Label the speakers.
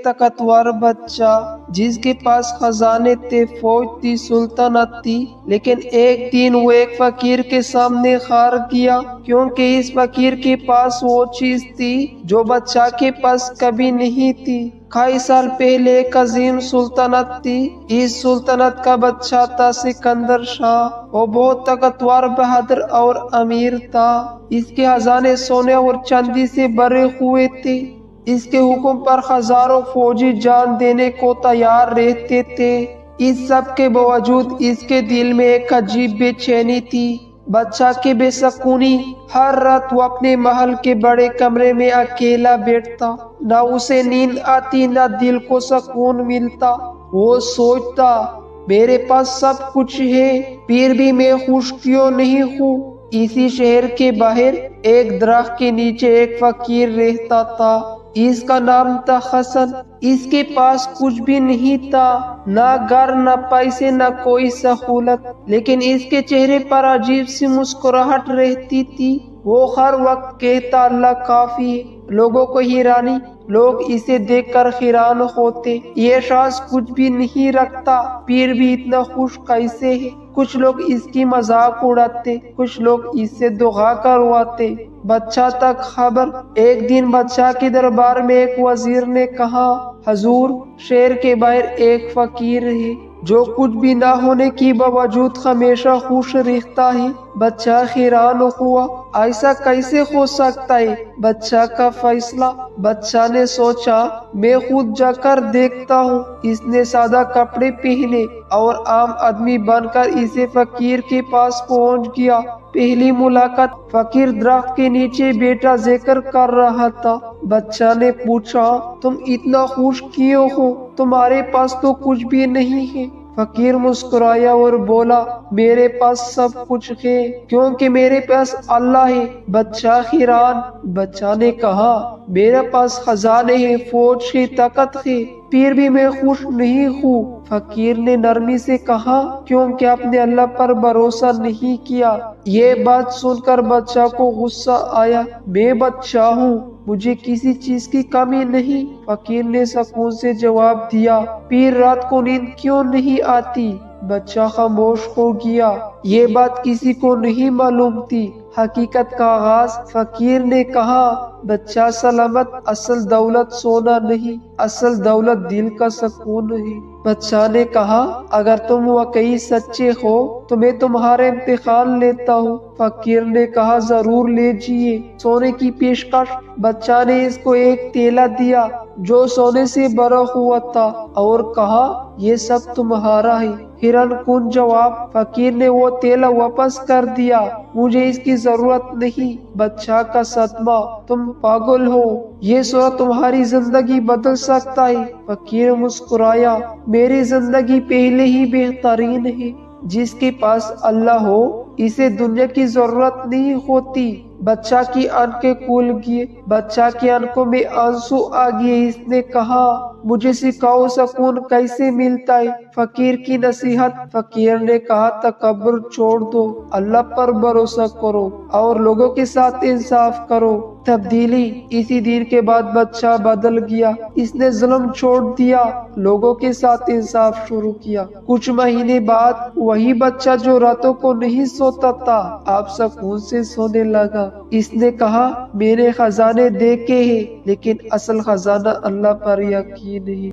Speaker 1: ایک طاقتور بچہ جس کے پاس خزانے تھے، فوج تھی، سلطنت تھی، لیکن ایک دن وہ ایک فقیر کے سامنے ہار گیا، کیونکہ اس فقیر کے پاس وہ چیز تھی جو بادشاہ کے پاس کبھی نہیں تھی۔ کئی سال پہلے ایک عظیم سلطنت تھی۔ اس سلطنت کا بادشاہ تھا سکندر شاہ۔ وہ بہت طاقتور، بہادر اور امیر تھا۔ اس کے خزانے سونے اور چاندی سے بھرے ہوئے تھے۔ اس کے حکم پر ہزاروں فوجی جان دینے کو تیار رہتے تھے۔ اس سب کے باوجود اس کے دل میں ایک عجیب بے چینی تھی، بادشاہ کی بے سکونی۔ ہر رات وہ اپنے محل کے بڑے کمرے میں اکیلا بیٹھتا، نہ اسے نیند آتی، نہ دل کو سکون ملتا۔ وہ سوچتا، میرے پاس سب کچھ ہے، پھر بھی میں خوش کیوں نہیں ہوں؟ اسی شہر کے باہر ایک درخت کے نیچے ایک فقیر رہتا تھا۔ اس کا نام تھا حسن۔ اس کے پاس کچھ بھی نہیں تھا، نہ گھر، نہ پیسے، نہ کوئی سہولت، لیکن اس کے چہرے پر عجیب سی مسکراہٹ رہتی تھی۔ وہ ہر وقت کہتا، اللہ کافی ہے۔ لوگوں کو حیرانی، لوگ اسے دیکھ کر حیران ہوتے، یہ شخص کچھ بھی نہیں رکھتا، پھر بھی اتنا خوش کیسے ہے؟ کچھ لوگ اس کی مذاق اڑاتے، کچھ لوگ اس سے دعا کرواتے۔ بادشاہ تک خبر۔ ایک دن بادشاہ کے دربار میں ایک وزیر نے کہا، حضور، شہر کے باہر ایک فقیر ہے جو کچھ بھی نہ ہونے کے باوجود ہمیشہ خوش رہتا ہے۔ بادشاہ حیران ہوا، ایسا کیسے ہو سکتا ہے؟ بادشاہ کا فیصلہ۔ بادشاہ نے سوچا، میں خود جا کر دیکھتا ہوں۔ اس نے سادہ کپڑے پہنے اور عام آدمی بن کر اسے فقیر کے پاس پہنچ گیا۔ پہلی ملاقات، فقیر درخت کے نیچے بیٹھا ذکر کر رہا تھا۔ بادشاہ نے پوچھا، تم اتنا خوش کیوں ہو؟ تمہارے پاس تو کچھ بھی نہیں ہے۔ فقیر مسکرایا اور بولا، میرے پاس سب کچھ ہے کیونکہ میرے پاس اللہ ہے۔ بادشاہ حیران۔ بادشاہ نے کہا، میرے پاس خزانے ہیں، فوج ہے، طاقت ہے، پھر بھی میں خوش نہیں ہوں۔ فقیر نے نرمی سے کہا، کیونکہ آپ نے اللہ پر بھروسہ نہیں کیا۔ یہ بات سن کر بادشاہ کو غصہ آیا۔ میں بادشاہ ہوں، مجھے کسی چیز کی کمی نہیں۔ فقیر نے سکون سے جواب دیا، پھر رات کو نیند کیوں نہیں آتی؟ بادشاہ خاموش ہو گیا۔ یہ بات کسی کو نہیں معلوم تھی۔ حقیقت کا آغاز۔ فقیر نے کہا، بادشاہ سلامت، اصل دولت سونا نہیں، اصل دولت دل کا سکون ہے۔ بادشاہ نے کہا، اگر تم واقعی سچے ہو تو میں تمہارا امتحان لیتا ہوں۔ فقیر نے کہا، ضرور لیجیے۔ سونے کی پیشکش۔ بادشاہ نے اس کو ایک تیلا دیا جو سونے سے بھرا ہوا تھا اور کہا، یہ سب تمہارا ہے۔ حیران کن جواب۔ فقیر نے وہ تیلا واپس کر دیا، مجھے اس کی ضرورت نہیں۔ بادشاہ کا صدمہ، تم پاگل ہو، یہ سونا تمہاری زندگی بدل سکتا ہے۔ فقیر مسکرایا، میری زندگی پہلے ہی بہترین ہے۔ جس کے پاس اللہ ہو اسے دنیا کی ضرورت نہیں ہوتی۔ بادشاہ کی آنکھیں کھل گئی، بادشاہ کی آنکھوں میں آنسو آ گئے۔ اس نے کہا، مجھے سکھاؤ سکون کیسے ملتا ہے؟ فقیر کی نصیحت۔ فقیر نے کہا، تکبر چھوڑ دو، اللہ پر بھروسہ کرو اور لوگوں کے ساتھ انصاف کرو۔ تبدیلی۔ اسی دن کے بعد بادشاہ بدل گیا۔ اس نے ظلم چھوڑ دیا، لوگوں کے ساتھ انصاف شروع کیا۔ کچھ مہینے بعد وہی بادشاہ جو راتوں کو نہیں سوتا تھا اب سکون سے سونے لگا۔ اس نے کہا، میں نے خزانے دیکھے ہیں لیکن اصل خزانہ اللہ پر یقین ہے۔